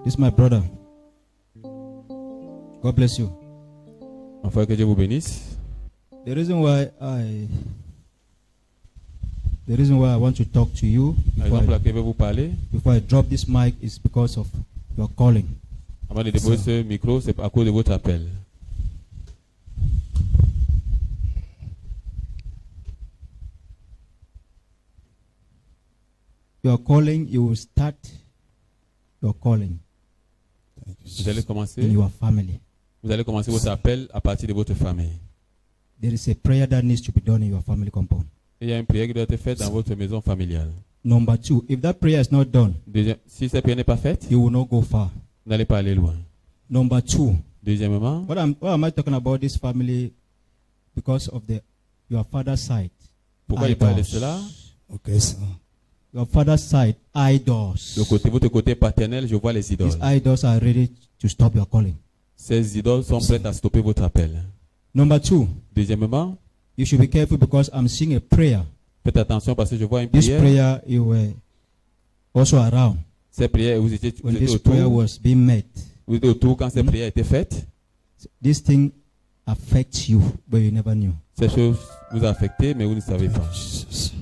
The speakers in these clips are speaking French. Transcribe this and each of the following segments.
This is my brother. God bless you. Enfin, que Dieu vous bénisse. The reason why I want to talk to you La raison pour laquelle je vais vous parler, before I drop this mic is because of your calling. avant de déposer ce micro, c'est à cause de votre appel. Your calling, you will start your calling Vous allez commencer, in your family. votre appel à partir de votre famille. There is a prayer that needs to be done in your family compound. Il y a une prière qui doit être faite dans votre maison familiale. Number two, if that prayer is not done, Si cette prière n'est pas faite, you will not go far. vous n'allez pas aller loin. Number two, Deuxièmement, what am I talking about this family? Because of your father's side. pourquoi il parle de Idols. cela? Okay, sir. Your father's side, idols. Votre côté paternel, je vois les idoles. These idols are ready to stop your calling. Ces idoles sont prêtes à stopper votre appel. Number two, Deuxièmement, you should be careful because I'm seeing a prayer. faites attention parce que je vois une This prière. prayer, you were also around Cette prière, vous étiez when this prayer autour. was being made. Vous étiez autour quand cette prière était faite. This thing affects you, but you never knew. Cette chose vous a affecté, mais vous ne savez pas. Jesus.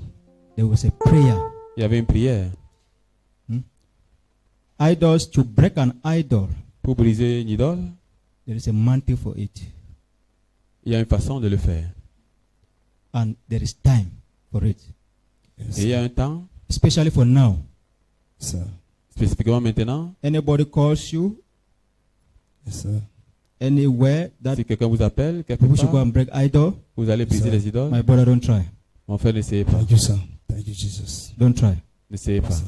There was a prayer. Il y avait une prière. Idols, to break an idol, Pour briser une idole, there is a mantle for it. il y a une façon de le faire. And there is time for it. Yes, Et il y a un temps, Especially for now. sir. spécifiquement maintenant, Anybody calls you Yes, sir. anywhere that si quelqu'un vous appelle, quelque people should go part, and break idol, vous allez briser Ça. les idoles. my brother, don't try. Mon frère, n'essayez pas. Thank you, sir. Thank you, Jesus. Don't try. N'essayez pas. Yes, sir.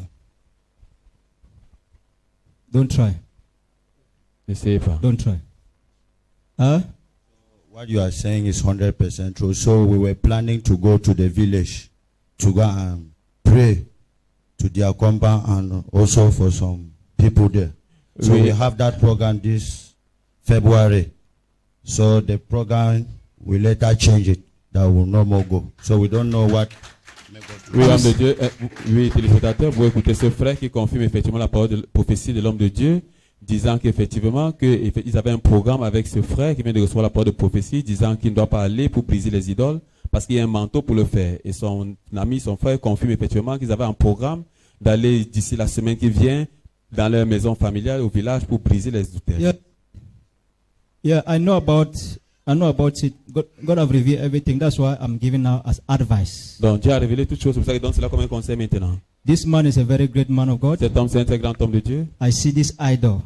Don't try. N'essayez pas. Don't try. Huh? What you are saying is 100% true. So we were planning to go to the village to go and pray to their compound and also for some people there. So Oui. we have that program this February. So the program we later change it. That will no more go. So we don't know what. Oui, homme de Dieu, oui, téléspectateurs, vous écoutez ce frère qui confirme effectivement la parole de prophétie de l'homme de Dieu, disant qu'effectivement ils avaient un programme avec ce frère qui vient de recevoir la parole de prophétie, disant qu'il ne doit pas aller pour briser les idoles, parce qu'il y a un manteau pour le faire. Et son ami, son frère confirme effectivement qu'ils avaient un programme d'aller d'ici la semaine qui vient dans leur maison familiale au village pour briser les autels. Yeah, I know about it. God have revealed everything. That's why I'm giving now as advice. Donc Dieu a révélé toutes choses, c'est pour ça qu'il donne cela comme un conseil maintenant. This man is a very great man of God. Cet homme, c'est un très grand homme de Dieu. I see this idol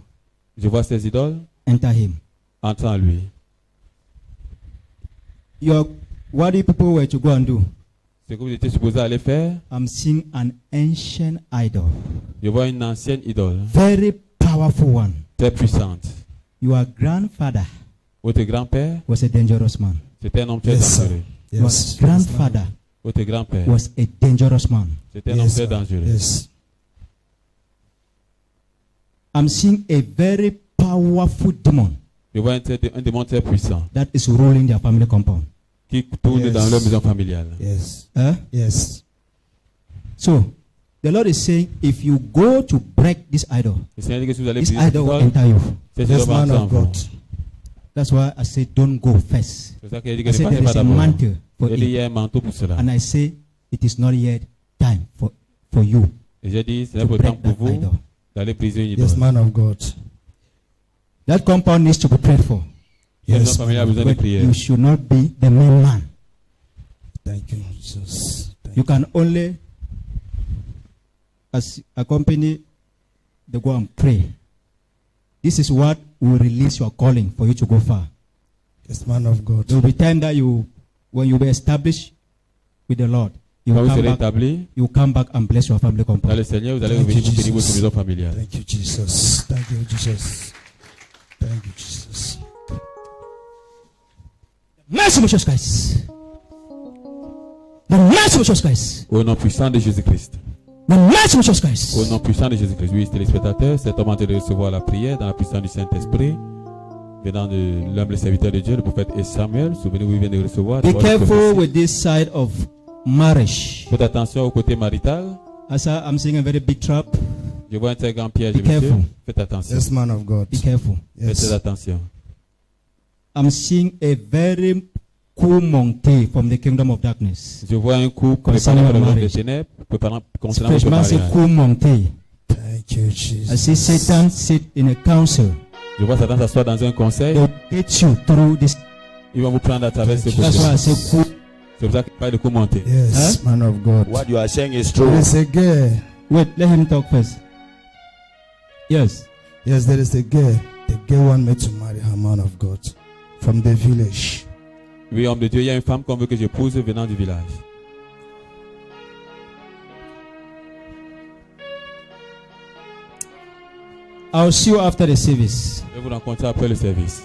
Je vois ces idoles enter him. entrer en lui. What do people were to go and do? Ce que vous étiez supposé aller faire, I'm seeing an ancient idol. je vois une ancienne idole, Very powerful one. très puissante. Your grandfather Votre grand-père, was a dangerous man. c'était un homme très Yes, sir. dangereux. Your Yes. grandfather Votre grand-père, was a dangerous man. c'était un homme Yes, très sir. dangereux. Yes. I'm seeing a very powerful demon Je vois un démon très puissant that is ruling their family compound. qui tourne Yes. dans leur maison familiale. Yes. Huh? Yes. So, the Lord is saying, if you go to break this idol, Le Seigneur dit que si vous allez this briser cette idol will idole, enter you. cette Yes, idole va man entrer en of vous. God. That's why I say, don't go first. C'est ça qu'il dit I que ne said, partez there pas is a d'abord. mantle for Il dit il y it. a un manteau pour cela. And I say, it is not yet time for you Et j'ai dit, ce n'est to pas le temps break pour that vous idol. d'aller briser une idole. Yes, man of God. That compound needs to be prayed for. Cette maison Yes. familiale a besoin de But prière. you should not be the main man. Thank you, Jesus. Thank You can only accompany the go and pray. This is what will release your calling for you to go far. Yes, man of God. There will be time that when you be established with the Lord, you Quand will vous serez come back. établi You come back and bless your family dans compound. le Seigneur, vous allez Thank revenir you, pour bénir votre Jesus. maison familiale. Thank you, Jesus. Thank you, Jesus. Thank you, Jesus. Mercy of Jesus Christ. The mercy of Jesus Christ. Au nom puissant de Jésus-Christ. The mercy of Jesus Au Christ. nom puissant de Jésus-Christ. Oui, téléspectateurs, cet homme en train de recevoir la prière dans la puissance du Saint-Esprit, venant de l'humble serviteur de Dieu, le prophète Samuel. Souvenez-vous, il vient de recevoir. Be careful with this side of marriage. Faites attention au côté marital. I'm seeing a very big trap. Je vois un très grand piège, Be monsieur. careful. Faites attention. Yes, man of God. Be careful. Faites très Yes. attention. I'm seeing a very cool monkey from the kingdom of darkness. Je vois un coup Concerning préparant pour le your monde des marriage. ténèbres, concernant votre Freshman say mariage. cool monkey. Thank you, I Jesus. see Satan sit in a council. Je vois Satan s'asseoir dans un conseil. They'll get you through this. Ils vont vous prendre à travers ce That's That's why I processus. say cool. C'est pour ça qu'il parle de commenter. Yes, man of God. What you are saying is There true. is a girl. Wait, let him talk first. Yes. Yes, there is a girl. The girl want me to marry her, man of God, from the village. Oui, homme de Dieu, il y a une femme qu'on veut que j'épouse venant du village. I'll see you after the service. Je vais vous rencontrer après le service.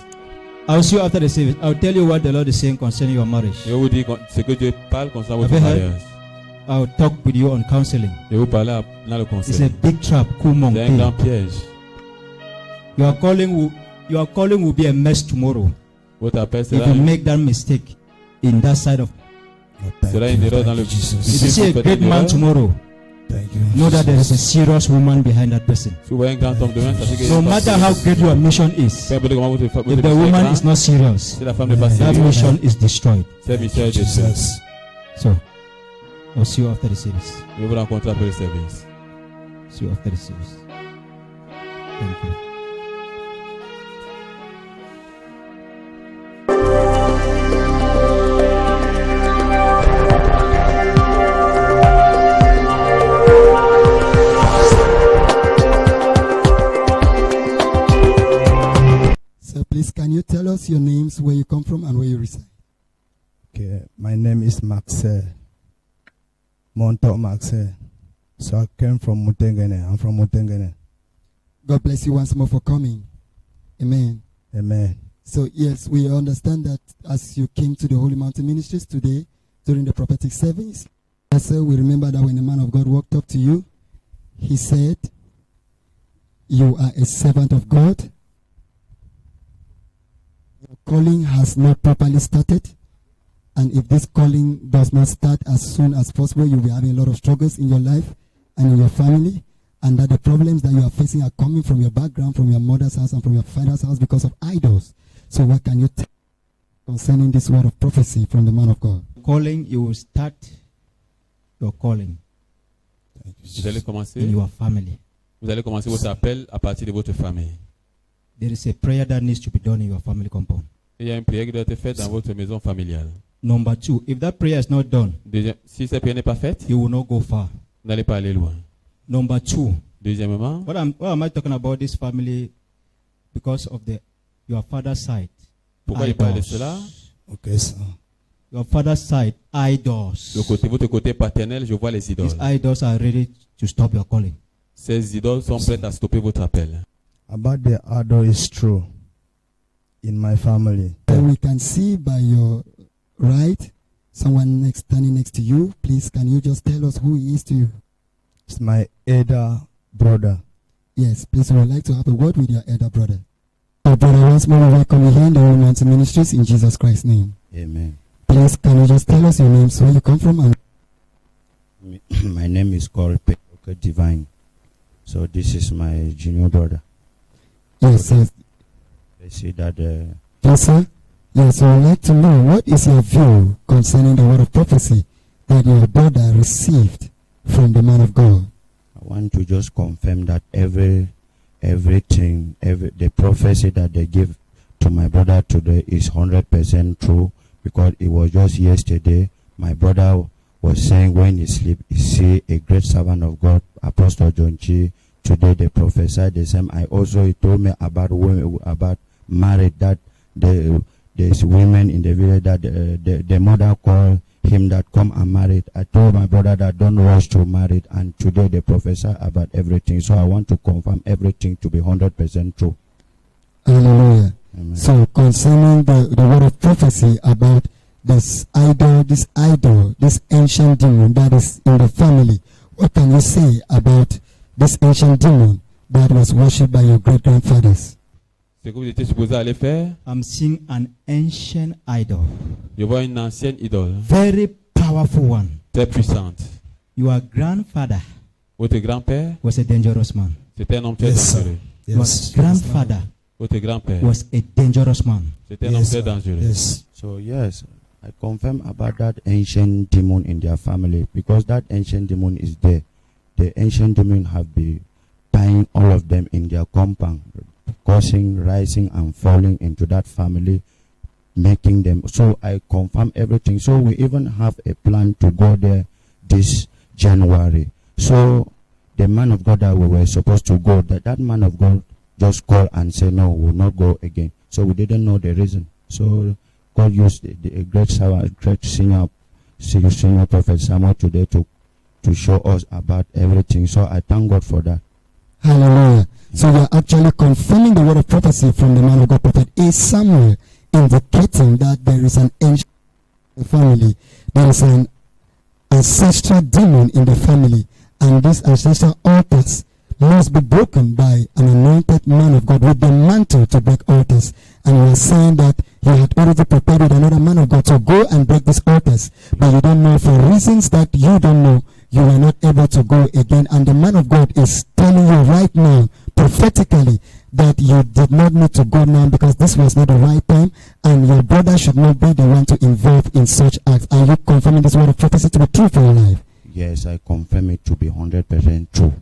I'll see you after the service. I'll tell you what the Lord is saying concerning your marriage. Je vais vous dire ce que Dieu parle concernant votre Avez heard? mariage. I'll talk with you on counseling. Je vais vous parler dans le It's a conseil. big trap, cool C'est un grand monkey. piège. Your calling will be a mess tomorrow Votre appel if sera you make that mistake in that side of. Oh, thank Sera you, une erreur thank dans you, le- If Jesus. you see a great man tomorrow, Thank you. know that there is a serious woman behind that person. Si vous voyez un grand homme demain, sachez que No matter how great your mission is, peu importe comment votre if the mission est woman grande, is not serious, si la femme n'est pas that that sérieuse, mission is destroyed. cette mission est détruite. Jesus. So, I'll see you after the service. Je vais vous rencontrer après le service. See you after the service. Thank you. So please, can you tell us your names, where you come from, and where you reside? Okay, my name is Maxel. Montauk Maxel. So I came from Mutengene. I'm from Mutengene. God bless you once more for coming. Amen. Amen. So yes, we understand that as you came to the Holy Mountain Ministries today during the prophetic service, also we remember that when the man of God walked up to you, he said, "You are a servant of God. Your calling has not properly started. And if this calling does not start as soon as possible, you'll be having a lot of struggles in your life and in your family. And that the problems that you are facing are coming from your background, from your mother's house and from your father's house because of idols. So what can you tell concerning this word of prophecy from the man of God?" Calling, you will start your calling Vous allez in commencer. your family. Vous allez commencer votre appel à partir de votre famille. There is a prayer that needs to be done in your family compound. Il y a une prière qui doit être faite dans votre maison familiale. Number two, if that prayer is not done, Deuxième, si cette prière n'est pas faite, you will not go far. vous n'allez pas aller loin. Number two, Deuxièmement, what am I talking about this family because of your father's side? pourquoi il parle de Idols. cela? Okay, sir. Your father's side, idols. Votre côté paternel, je vois les idoles. These idols are ready to stop your calling. Ces idoles sont prêtes à stopper votre appel. About the idol is true in my family. And we can see by your right, someone standing next to you. Please, can you just tell us who he is to you? It's my elder brother. Yes, please, we would like to have a word with your elder brother. Our brother, once more, we welcome you here in the Holy Mountain Ministries in Jesus Christ's name. Amen. Please, can you just tell us your names, where you come from, and My name is called Petroka Divine. So this is my junior brother. yes, yes, They say that yes, sir. Yes, we would like to know what is your view concerning the word of prophecy that your brother received from the man of God. I want to just confirm that everything, the prophecy that they give to my brother today is 100% true, because it was just yesterday my brother was saying when he sleep he see a great servant of God, Apostle John Chi. Today they prophesied the same. I also, he told me about women, about married, that there's women in the village that the mother called him that come and married. I told my brother that don't rush to marry, and today they prophesy about everything. So I want to confirm everything to be 100% true. Hallelujah. Amen. So concerning the word of prophecy about this ancient demon that is in the family, what can you say about this ancient demon that was worshipped by your great-grandfathers? Ce que vous étiez supposé aller faire, I'm seeing an ancient idol, je vois une ancienne idole, very powerful one. très puissante. Your grandfather Votre grand-père, was a dangerous man. c'était un homme très Yes, sir. dangereux. Your Yes. grandfather Votre grand-père, was a dangerous man. c'était un homme Yes, très sir. dangereux. Yes. So yes, I confirm about that ancient demon in their family because that ancient demon is there. The ancient demon have been tying all of them in their compound, causing rising and falling into that family, making them. So I confirm everything. So we even have a plan to go there this January. So the man of God that we were supposed to go, that man of God just called and said, no, we'll not go again. So we didn't know the reason. So God used the great senior prophet Samuel today to show us about everything. So I thank God for that. Hallelujah. So we are actually confirming the word of prophecy from the man of God, Prophet A. Samuel, indicating that there is an ancient family. There is an ancestral demon in the family. And these ancestral altars must be broken by an anointed man of God with the mantle to break altars. And you are saying that you had already prepared with another man of God to go and break these altars, but you don't know, for reasons that you don't know, you were not able to go again. And the man of God is telling you right now, prophetically, that you did not need to go now because this was not the right time, and your brother should not be the one to involve in such acts. Are you confirming this word of prophecy to be true for your life? Yes, I confirm it to be 100% true.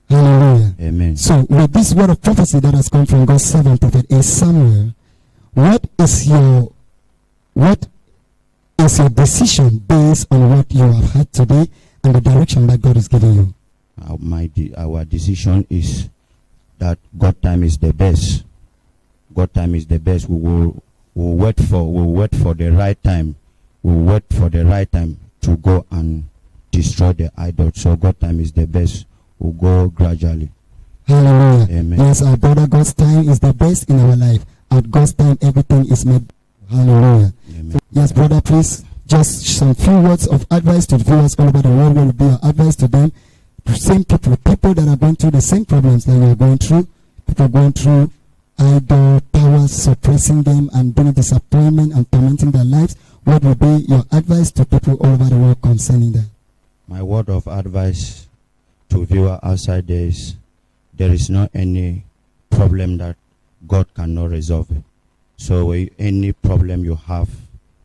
Hallelujah. Amen. So with this word of prophecy that has come from God's servant Prophet A. Samuel, what is your decision based on what you have had today and the direction that God is giving you? Our decision is that God time is the best. God time is the best. We'll wait for the right time. We'll wait for the right time to go and destroy the idol. So God time is the best. We'll go gradually. Hallelujah. Amen. Yes, our brother, God's time is the best in our life. At God's time, everything is made. Hallelujah. Amen. Yes, brother, please, just some few words of advice to viewers all over the world. What will be your advice to them? Same people that are going through the same problems that you are going through. People going through idol powers suppressing them and bringing disappointment and tormenting their lives. What will be your advice to people all over the world concerning that? My word of advice to viewers outside there is not any problem that God cannot resolve. So any problem you have,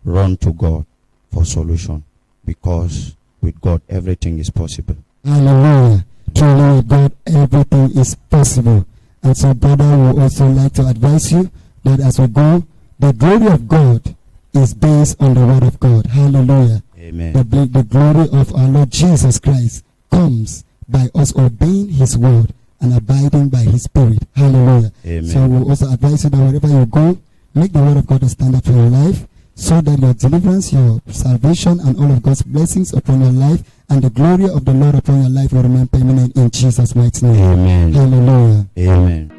run to God for solution, because with God everything is possible. Hallelujah. Truly with God everything is possible. And so brother, we also like to advise you that as we go, the glory of God is based on the word of God. Hallelujah. Amen. The glory of our Lord Jesus Christ comes by us obeying his word and abiding by his spirit. Hallelujah. Amen. So we also advise you that wherever you go, make the word of God a standard for your life, so that your deliverance, your salvation, and all of God's blessings upon your life and the glory of the Lord upon your life will remain permanent in Jesus' mighty name. Amen. Hallelujah. Amen.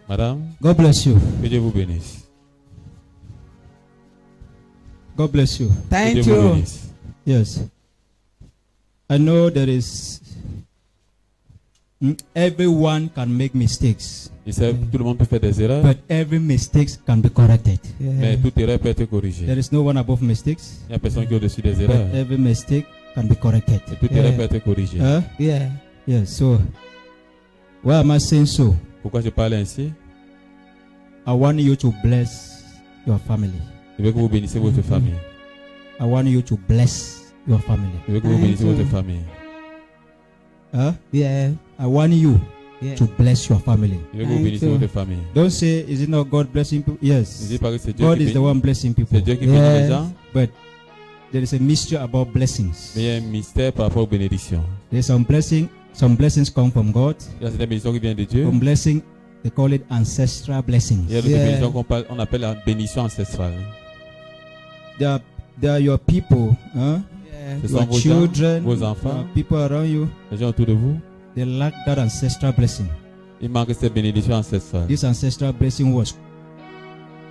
Madame, God bless you. que Dieu vous bénisse. God bless you. Que Thank Dieu vous you. bénisse. Yes. I know there is. Everyone can make mistakes, Il sait, tout le monde peut faire des erreurs, but every mistake can be corrected. mais toute erreur peut être corrigée. There is no one above mistakes, Il n'y a personne qui est au-dessus des but erreurs. every mistake can be corrected. Et toute erreur peut être corrigée. Huh? Yeah. Yes. So, why am I saying so? Pourquoi je parle ainsi? I want you to bless your family. Je veux que vous bénissiez votre famille. I want you to bless your family. Je veux que vous Thank bénissiez you. votre famille. Huh? Yeah. I want you Yeah. to bless your family. Je veux que vous Thank bénissiez you. votre famille. Don't say, is it not God blessing people? Ne Yes. dites pas que c'est Dieu God qui is the bénit. one blessing people. C'est Dieu qui bénit Yes. les gens, But there is a mystery about blessings. mais il y a un mystère par rapport aux bénédictions. There's some blessings come from God. Il y a certaines bénédictions qui viennent de Dieu. Some blessing, they call it ancestral blessings. Il y a d'autres Yeah. bénédictions on appelle la bénédiction ancestrale. They are your people, huh? Yeah. Ce Your sont vos gens, children, vos enfants, your people around you. les gens autour de vous. They lack that ancestral blessing. Il manque cette bénédiction ancestrale. This ancestral blessing was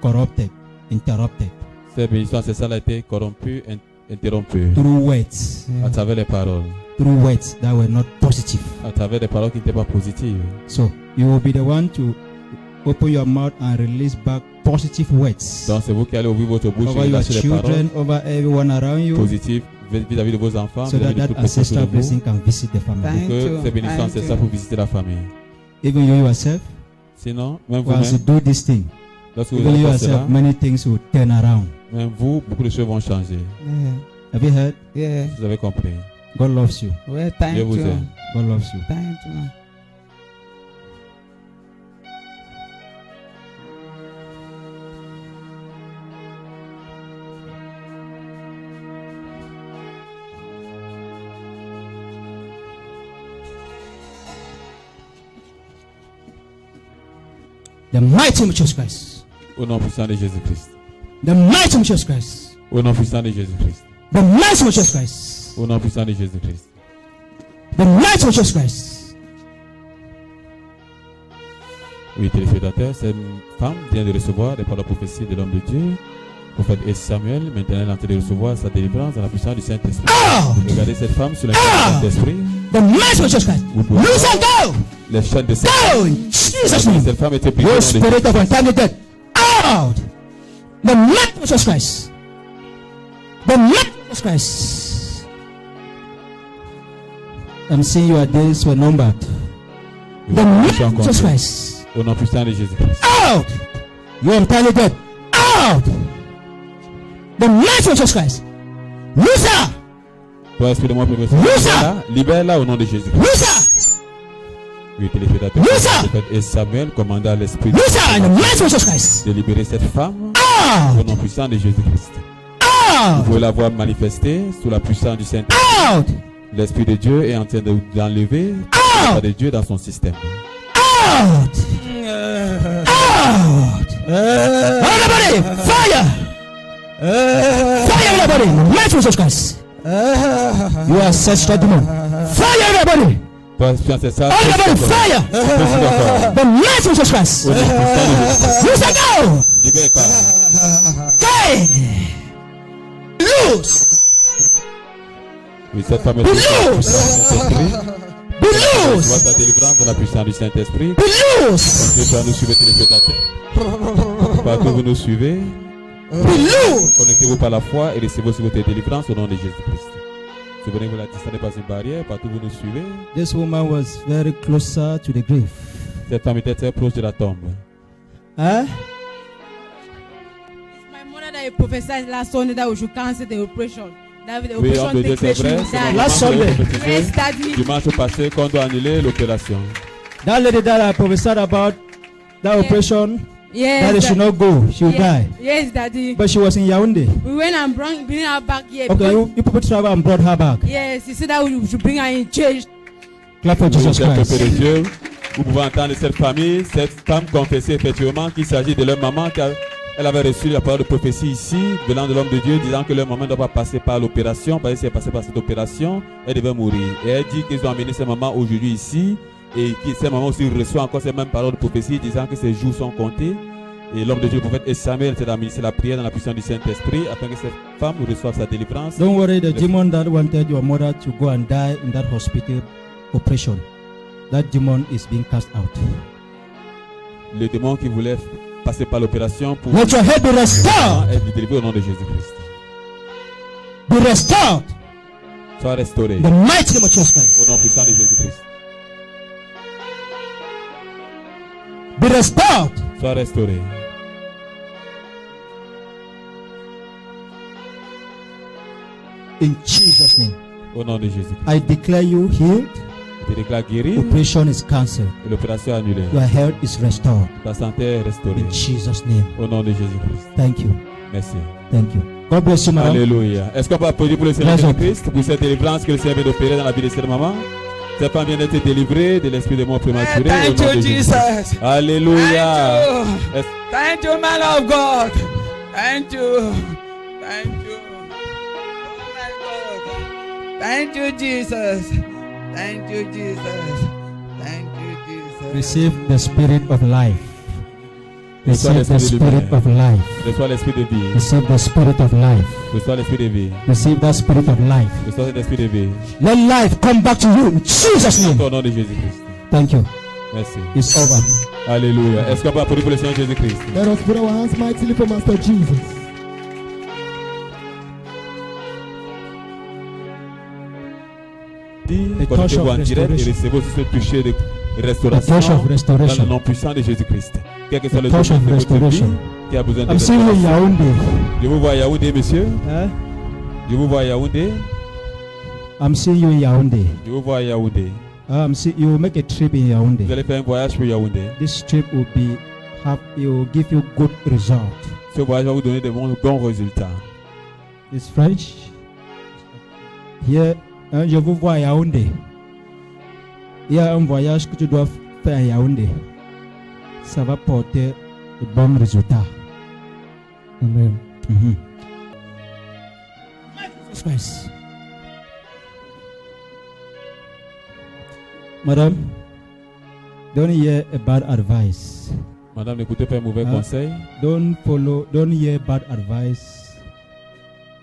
corrupted, interrupted Cette bénédiction ancestrale a été corrompue, interrompue through words, à travers les paroles, through words that were not positive. à travers des paroles qui n'étaient pas positives. So You will be the one to open your mouth and release back positive words Donc c'est vous qui allez ouvrir votre bouche over et your lâcher les paroles children, over everyone around you, positives vis-à-vis de vos enfants, so vis-à-vis that de that toutes les personnes ancestral autour de vous, blessing can visit the family. Thank que you. ces bénédictions Thank ancêtres you. pour visiter la famille. Even you yourself, Sinon, même once you vous-même, do this thing, lorsque vous even allez you faire cela, yourself, many things will turn around. même vous, beaucoup de choses vont changer. Have you heard? Yeah. Vous avez compris. God loves you. Well, thank Dieu vous you. aime. God loves you. Thank you. The mighty name of Jesus Christ. Au nom puissant de Jésus-Christ. The mighty name of Jesus Christ. Au nom puissant de Jésus-Christ. The mighty name of Jesus Christ. Au nom puissant de Jésus-Christ. The mighty name of Jesus Christ. Oui, téléspectateurs, cette femme vient de recevoir des paroles de prophétie de l'homme de Dieu, prophète S. Samuel. Maintenant, elle est en train de recevoir sa délivrance dans la puissance du Saint-Esprit. Regardez cette femme sous l'influence du Saint-Esprit. The mighty name of Jesus Christ. Vous pouvez Loose and go. les chaînes de cette Go in Jesus' name. Cette femme était brisée You dans le spirit of untimely death. Out. The mighty name of Jesus Christ. The mighty name of Jesus Christ. I'm seeing your days were numbered. The mighty name of Jesus Christ. Au nom puissant de Jésus-Christ. Out. You untimely death. Out. The mighty name of Jesus Christ. Loose her. Toi, esprit de moi, Louisa! libère-la au nom de Jésus-Christ. Loose her. Oui, téléspectateurs, Louisa! le prophète S. Samuel commanda à l'esprit Loose her in the mighty name of Jesus Christ. de libérer cette femme au Out. nom puissant de Jésus-Christ. Vous Out. pouvez la voir manifester sous la puissance du Saint-Esprit. Out. L'Esprit de Dieu est en train d'enlever Out. le de Dieu dans son système. Out. Out. Everybody, fire. Fire everybody. In the mighty name of Jesus Christ. You are ancestral demon. Fire everybody. Toi, esprit ancestral, Everybody, fire. The mighty name of Jesus Christ. au nom puissant de Jésus-Christ. Loose and go. Libère pas. Hey. Loose. Oui, cette femme est Be dans la loose. puissance du Saint-Esprit. Be Vois loose. ta délivrance dans la puissance du Saint-Esprit. Be loose. Continuez à nous suivre, téléspectateurs. Partout où vous nous suivez, Be loose. connectez-vous par la foi et recevez aussi votre délivrance au nom de Jésus-Christ. Souvenez-vous, la distance n'est pas une barrière. Partout où vous nous suivez, This woman was very closer to the grave. cette femme était très proche de la tombe. Huh? My mother that prophesied last Sunday that we should cancel the operation. That the Oui, operation homme de Dieu, take c'est place, vrai. we C'est die. le Last dimanche Sunday. que vous prophétisez. Yes, Daddy. Dimanche passé, qu'on doit annuler l'opération. That lady that I prophesied about, that operation, Yes, that she should not go. She will die. Yes, Daddy. But she was in Yaoundé. We went and bring her back here. Okay, because- you people travel and brought her back. Yes, he said that we should bring her in church. Clap for Jesus Vous êtes peuple de Christ. Dieu. Vous pouvez entendre cette famille, cette femme confesser effectivement qu'il s'agit de leur maman, car elle avait reçu la parole de prophétie ici, venant de l'homme de Dieu, disant que leur maman ne doit pas passer par l'opération, parce que si elle passait par cette opération, elle devait mourir. Et elle dit qu'ils ont amené cette maman aujourd'hui ici, et que cette maman aussi reçoit encore ces mêmes paroles de prophétie, disant que ses jours sont comptés. Et l'homme de Dieu, le prophète Samuel, s'est administré la prière dans la puissance du Saint-Esprit, afin que cette femme reçoive sa délivrance. Don't worry, the demon that wanted your mother to go and die in that hospital operation, that demon is being cast out. Le démon qui voulait passer par l'opération pour Let your head be restored. être délivré au nom de Jésus-Christ. Be restored. Sois restauré In the mighty name of Jesus Christ. au nom puissant de Jésus-Christ. Be restored. Sois restauré. In Jesus' name. Au nom de Jésus-Christ. I declare you healed. Je te déclare guéri Operation is cancelled. et l'opération annulée. Your health is restored. Ta santé est restaurée. In Jesus' name. Au nom de Jésus-Christ. Thank you. Merci. Thank you. God bless you, madam. Alléluia. Est-ce qu'on peut applaudir pour le Seigneur Raison. Jésus-Christ, pour cette délivrance que le Seigneur vient d'opérer dans la vie de cette maman? Cette femme vient d'être délivrée de l'esprit de mort prématuré. Thank au nom you, de Jésus. Jesus. Alléluia. Thank you. Est-ce- Thank you, man of God. Thank you. Thank you. Oh my God. Thank you, Jesus. Thank you, Jesus. Thank you, Jesus. Receive the spirit of life. Reçois Receive the l'esprit de spirit lumière. of life. Reçois l'esprit de vie. Receive the spirit of life. Reçois l'esprit de vie. Receive that spirit of life. Reçois cet esprit de vie. Let life come back to you in Jesus' name. Au nom de Jésus-Christ. Thank you. Merci. It's over. Alléluia. Est-ce qu'on peut applaudir pour le Seigneur Jésus-Christ? Let us put our hands mightily for Master Jesus. Connectez-vous en direct et recevez aussi ce toucher de The restauration touch of dans le restoration. nom puissant de Jésus-Christ. Quel que soit The le touch domaine of de votre vie restoration. qui a besoin de I'm seeing you in restauration. Yaoundé. Je vous vois à Yaoundé, monsieur. Huh? Je vous vois à Yaoundé. I'm seeing you in Yaoundé. Je vous vois à Yaoundé. I'm seeing you will make a trip in Yaoundé. Vous allez faire un voyage pour Yaoundé. This trip will be it will give you good result. Ce voyage va vous donner de bons résultats. It's French. Here, je vous vois à Yaoundé. Il y a un voyage que tu dois faire à Yaoundé. Ça va porter de bons résultats. Amen. Jesus Christ. Madam, don't hear a bad advice. Madame, n'écoutez pas un mauvais Hein? conseil. Don't hear bad advice.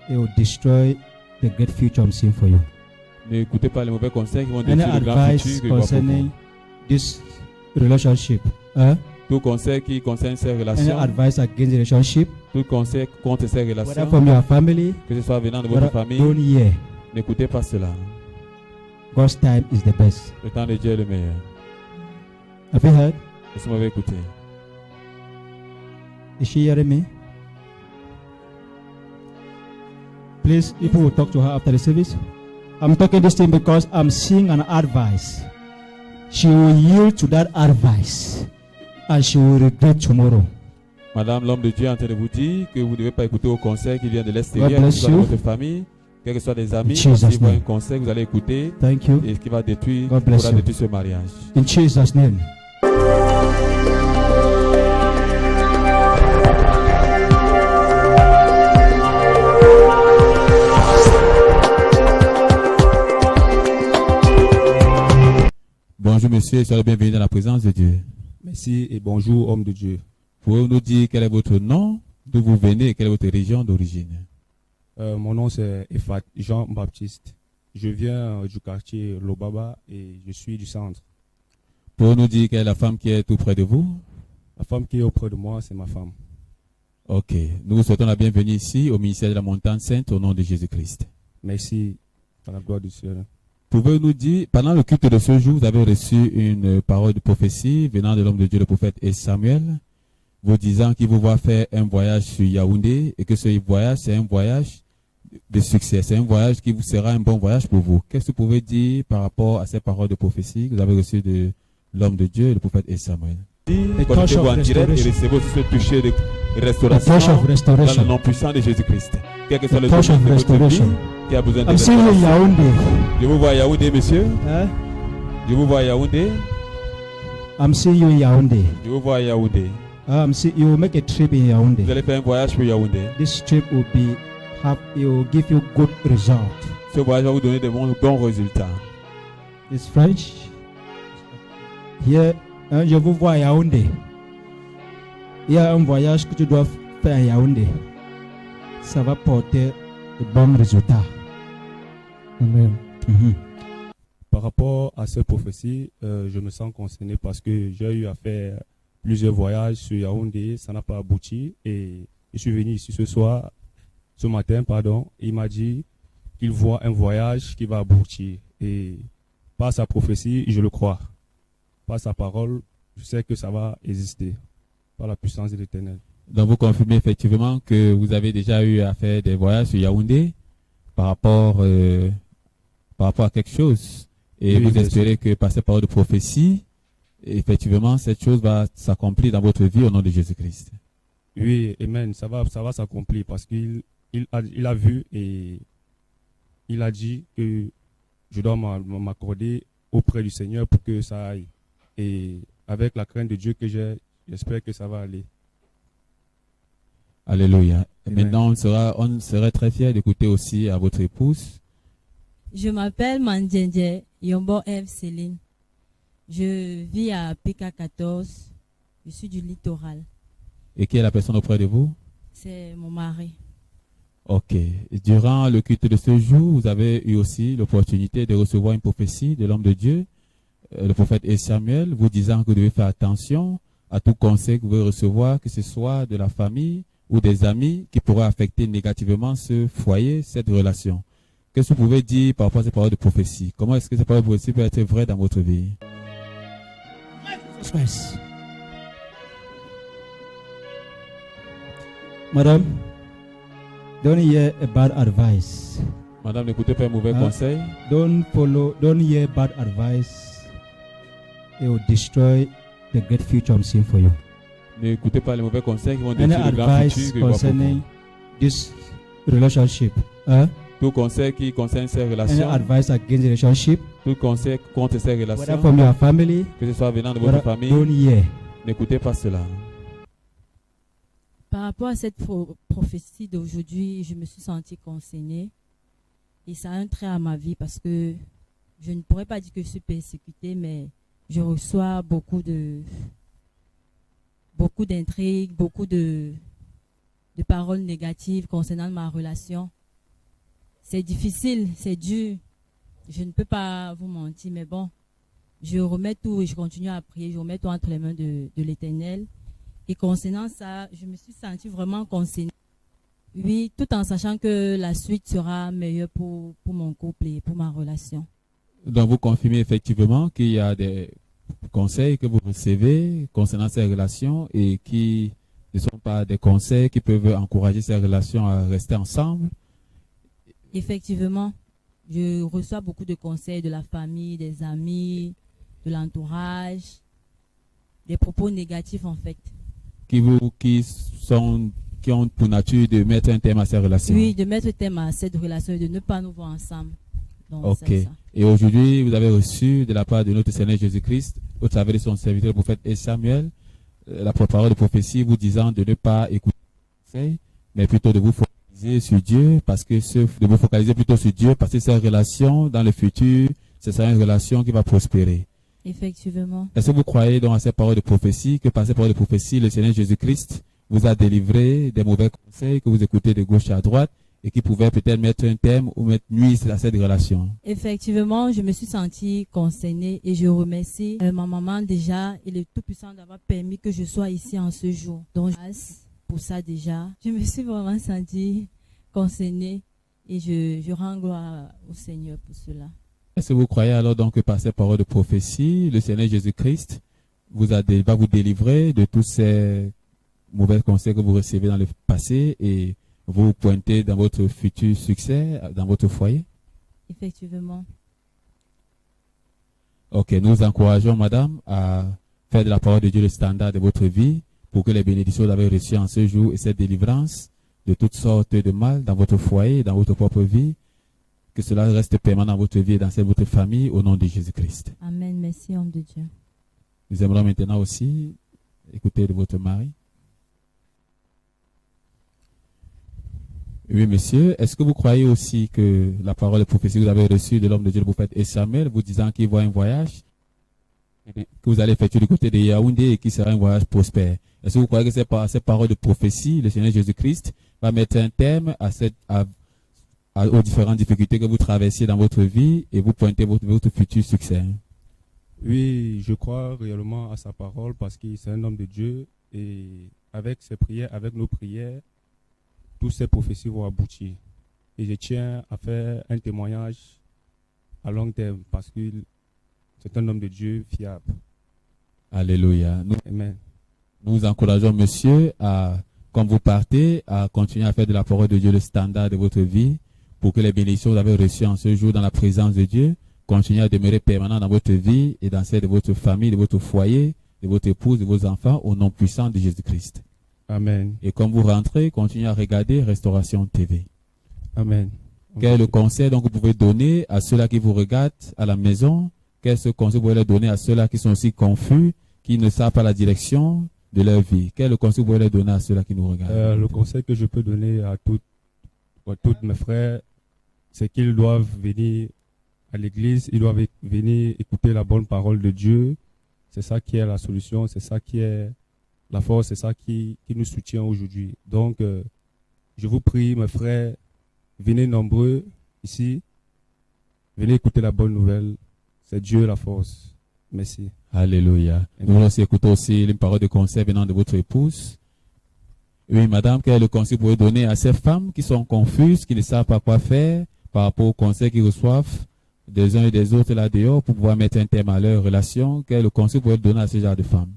It will destroy the great future I'm seeing for you. N'écoutez pas les mauvais conseils qui vont Any détruire le grand advice futur que je vois pour vous. concerning this relationship? Tout conseil qui concerne ces Any relations, advice against the relationship? tout conseil contre ces Whether relations, from your family, que ce soit venant de votre whether, famille, don't hear. n'écoutez pas cela. God's time is the best. Le temps de Dieu est le meilleur. Have you heard? Est-ce que vous m'avez écouté? Is she hearing me? Please, people will talk to her after the service. I'm talking this thing because I'm seeing an advice. She will yield to that advice and she will regret tomorrow. Madame, l'homme de Dieu est en train de vous dire que vous ne devez pas écouter au conseil qui vient de l'extérieur, God que bless ce soit de you. votre famille, quels que soient des amis. In Jesus' Si vous avez un name. conseil, vous allez écouter Thank you. et ce qui va détruire, God bless pourra you. détruire ce mariage. In Jesus' name. Bonjour monsieur, soyez bienvenue dans la présence de Dieu. Merci et bonjour, homme de Dieu. Pouvez-vous nous dire quel est votre nom, d'où vous venez et quelle est votre région d'origine? Mon nom c'est Ephat Jean-Baptiste. Je viens du quartier Lobaba et je suis du centre. Pouvez-vous nous dire quelle est la femme qui est tout près de vous? La femme qui est auprès de moi, c'est ma femme. Ok, nous vous souhaitons la bienvenue ici au ministère de la Montagne Sainte au nom de Jésus-Christ. Merci à la gloire du Seigneur. Pouvez-vous nous dire, pendant le culte de ce jour, vous avez reçu une parole de prophétie venant de l'homme de Dieu, le prophète Samuel, vous disant qu'il vous voit faire un voyage sur Yaoundé et que ce voyage, c'est un voyage de succès. C'est un voyage qui vous sera un bon voyage pour vous. Qu'est-ce que vous pouvez dire par rapport à ces paroles de prophétie que vous avez reçues de l'homme de Dieu, le prophète Samuel? Connectez-vous en direct et recevez aussi ce toucher de The restauration touch of dans le restoration. nom puissant de Jésus-Christ. Quel que soit The le touch domaine of de votre vie restoration. qui a besoin de I'm seeing you in restauration. Yaoundé. Je vous vois à Yaoundé, monsieur. Je vous vois à Yaoundé. I'm seeing you in Yaoundé. Je vous vois à Yaoundé. You will make a trip in Yaoundé. Vous allez faire un voyage pour Yaoundé. This trip will it will give you good result. Ce voyage va vous donner de bons résultats. It's French. Here, je vous vois à Yaoundé. Il y a un voyage que tu dois faire à Yaoundé. Ça va porter de bons résultats. Amen. Par rapport à cette prophétie, je me sens concerné parce que j'ai eu à faire plusieurs voyages sur Yaoundé, ça n'a pas abouti et je suis venu ici ce matin, il m'a dit qu'il voit un voyage qui va aboutir et par sa prophétie, je le crois. Par sa parole, je sais que ça va exister par la puissance de l'Éternel. Donc vous confirmez effectivement que vous avez déjà eu à faire des voyages sur Yaoundé par rapport à quelque chose et Oui, vous bien espérez que par cette parole de prophétie, effectivement cette chose va s'accomplir dans votre vie au nom de Jésus-Christ. Oui, amen, ça va s'accomplir parce qu'il a vu et il a dit que je dois m'accorder auprès du Seigneur pour que ça aille. Et avec la crainte de Dieu que j'ai, j'espère que ça va aller. Alléluia. Amen. Maintenant, on serait très fiers d'écouter aussi à votre épouse. Je m'appelle Mandjenje Yombo F. Céline. Je vis à PK14. Je suis du littoral. Et qui est la personne auprès de vous? C'est mon mari. Ok. Durant le culte de ce jour, vous avez eu aussi l'opportunité de recevoir une prophétie de l'homme de Dieu le prophète et Samuel, vous disant que vous devez faire attention à tout conseil que vous pouvez recevoir, que ce soit de la famille ou des amis qui pourraient affecter négativement ce foyer, cette relation. Qu'est-ce que vous pouvez dire par rapport à ces paroles de prophétie? Comment est-ce que ces paroles de prophétie peuvent être vraies dans votre vie? Madame, don't hear a bad advice. Madame, n'écoutez pas un mauvais conseil. Don't hear bad advice. It will destroy the great future I'm seeing for you. N'écoutez pas les mauvais conseils qui vont Any détruire le grand advice futur que je vois pour concerning vous. this relationship, Tout conseil qui concerne ces any relations, advice against the relationship, tout conseil contre ces whether relations, from your family, que ce soit venant de votre whether, famille, don't hear. n'écoutez pas cela. Par rapport à cette prophétie d'aujourd'hui, je me suis sentie concernée. Et ça a un trait à ma vie parce que je ne pourrais pas dire que je suis persécutée, mais je reçois beaucoup d'intrigues, beaucoup de paroles négatives concernant ma relation. C'est difficile, c'est dur. Je ne peux pas vous mentir, mais bon, je remets tout et je continue à prier. Je remets tout entre les mains de l'Éternel. Et concernant ça, je me suis sentie vraiment concernée. Oui, tout en sachant que la suite sera meilleure pour mon couple et pour ma relation. Donc vous confirmez effectivement qu'il y a des conseils que vous recevez concernant ces relations et qui ne sont pas des conseils qui peuvent encourager ces relations à rester ensemble. Effectivement, je reçois beaucoup de conseils de la famille, des amis, de l'entourage, des propos négatifs en fait. Qui ont pour nature de mettre un terme à ces relations. Oui, de mettre un terme à cette relation et de ne pas nous voir ensemble. Donc, ok. c'est ça. Et aujourd'hui, vous avez reçu de la part de notre Seigneur Jésus-Christ, au travers de son serviteur le prophète Samuel, la parole de prophétie vous disant de ne pas écouter les conseils, mais plutôt de vous focaliser sur Dieu, parce que de vous focaliser plutôt sur Dieu, parce que ces relations, dans le futur, ce sera une relation qui va prospérer. Effectivement. Est-ce que vous croyez donc à ces paroles de prophétie, que par ces paroles de prophétie, le Seigneur Jésus-Christ vous a délivré des mauvais conseils que vous écoutez de gauche à droite et qui pouvaient peut-être mettre un terme ou mettre nuire à cette relation? Effectivement, je me suis sentie concernée et je remercie ma maman déjà et le Tout-Puissant d'avoir permis que je sois ici en ce jour. Donc, pour ça déjà, je me suis vraiment sentie concernée et je rends gloire au Seigneur pour cela. Est-ce que vous croyez alors donc que par ces paroles de prophétie, le Seigneur Jésus-Christ va vous délivrer de tous ces mauvais conseils que vous recevez dans le passé et vous pointez dans votre futur succès, dans votre foyer? Effectivement. Ok, nous encourageons madame à faire de la parole de Dieu le standard de votre vie pour que les bénédictions que vous avez reçues en ce jour et cette délivrance de toutes sortes de mal dans votre foyer, dans votre propre vie, que cela reste permanent dans votre vie et dans celle de votre famille au nom de Jésus-Christ. Amen. Merci, homme de Dieu. Nous aimerons maintenant aussi écouter de votre mari. Oui, monsieur. Est-ce que vous croyez aussi que la parole de prophétie que vous avez reçue de l'homme de Dieu, le prophète Samuel, vous disant qu'il voit un voyage que vous allez effectuer du côté de Yaoundé et qui sera un voyage prospère? Est-ce que vous croyez que par ces paroles de prophétie, le Seigneur Jésus-Christ va mettre un terme aux différentes difficultés que vous traversez dans votre vie et vous pointez votre futur succès? Oui, je crois réellement à sa parole parce que c'est un homme de Dieu et avec ses prières, avec nos prières, toutes ces prophéties vont aboutir. Et je tiens à faire un témoignage à long terme parce que c'est un homme de Dieu fiable. Alléluia. Amen. Nous encourageons monsieur quand vous partez, à continuer à faire de la parole de Dieu le standard de votre vie pour que les bénédictions que vous avez reçues en ce jour dans la présence de Dieu continuent à demeurer permanentes dans votre vie et dans celle de votre famille, de votre foyer, de votre épouse, de vos enfants, au nom puissant de Jésus-Christ. Amen. Et quand vous rentrez, continuez à regarder Restauration TV. Amen. Quel est le conseil donc que vous pouvez donner à ceux-là qui vous regardent à la maison? Quel est ce conseil que vous pouvez leur donner à ceux-là qui sont aussi confus, qui ne savent pas la direction de leur vie? Quel est le conseil que vous pouvez leur donner à ceux-là qui nous regardent? Le conseil que je peux donner à tous mes frères, c'est qu'ils doivent venir à l'église, ils doivent venir écouter la bonne parole de Dieu. C'est ça qui est la solution, c'est ça qui est la force, c'est ça qui nous soutient aujourd'hui. Donc, je vous prie, mes frères, venez nombreux ici, venez écouter la bonne nouvelle. C'est Dieu la force. Merci. Alléluia. Nous allons aussi écouter aussi une parole de conseil venant de votre épouse. Oui, madame, quel est le conseil que vous pouvez donner à ces femmes qui sont confuses, qui ne savent pas quoi faire par rapport aux conseils qu'ils reçoivent des uns et des autres là dehors pour pouvoir mettre un terme à leur relation? Quel est le conseil que vous pouvez donner à ce genre de femmes?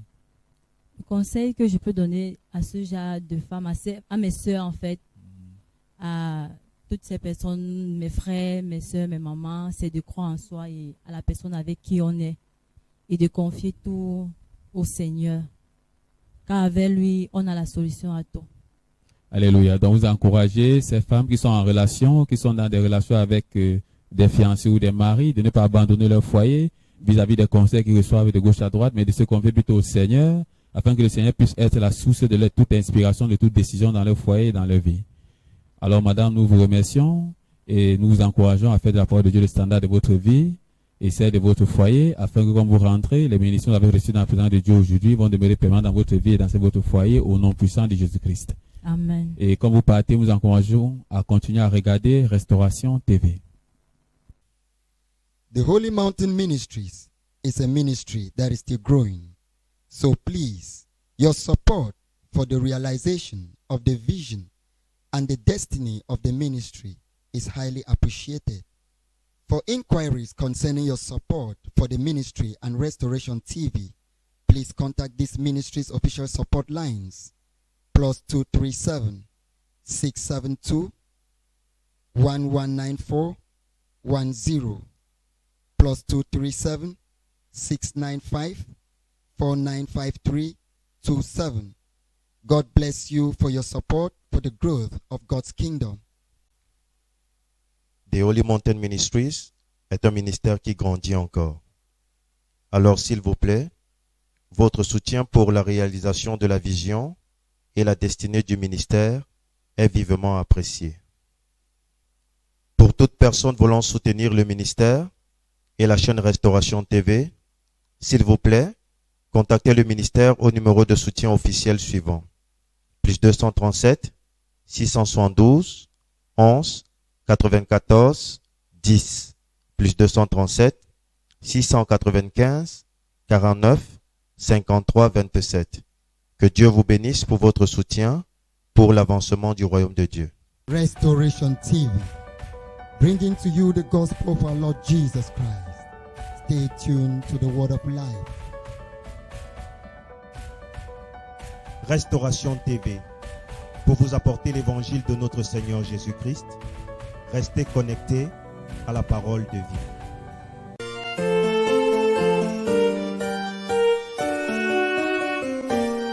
Le conseil que je peux donner à ce genre de femmes, à mes soeurs en fait, à toutes ces personnes, mes frères, mes soeurs, mes mamans, c'est de croire en soi et à la personne avec qui on est et de confier tout au Seigneur. Car avec lui, on a la solution à tout. Alléluia. Donc vous encouragez ces femmes qui sont en relation, qui sont dans des relations avec des fiancés ou des maris, de ne pas abandonner leur foyer vis-à-vis des conseils qu'ils reçoivent de gauche à droite, mais de se confier plutôt au Seigneur, afin que le Seigneur puisse être la source de toute inspiration, de toute décision dans leur foyer et dans leur vie. Alors madame, nous vous remercions et nous vous encourageons à faire de la parole de Dieu le standard de votre vie et celle de votre foyer, afin que quand vous rentrez, les bénédictions que vous avez reçues dans la présence de Dieu aujourd'hui vont demeurer permanentes dans votre vie et dans votre foyer au nom puissant de Jésus-Christ. Amen. Et quand vous partez, nous encourageons à continuer à regarder Restauration TV. The Holy Mountain Ministries is a ministry that is still growing. So please, your support for the realization of the vision and the destiny of the ministry is highly appreciated. For inquiries concerning your support for the ministry and Restoration TV, please contact this ministry's official support lines +237 672 1194 10 +237 695 4953 27. God bless you for your support for the growth of God's kingdom. The Holy Mountain Ministries est un ministère qui grandit encore. Alors, s'il vous plaît, votre soutien pour la réalisation de la vision et la destinée du ministère est vivement apprécié. Pour toute personne voulant soutenir le ministère et la chaîne Restauration TV, s'il vous plaît, contactez le ministère au numéro de soutien officiel suivant. +237 672 11 94 10 +237 695 49 53 27. Que Dieu vous bénisse pour votre soutien pour l'avancement du royaume de Dieu. Restoration TV, bringing to you the gospel of our Lord Jesus Christ. Stay tuned to the word of life. Restauration TV, pour vous apporter l'évangile de notre Seigneur Jésus-Christ. Restez connectés à la parole de vie.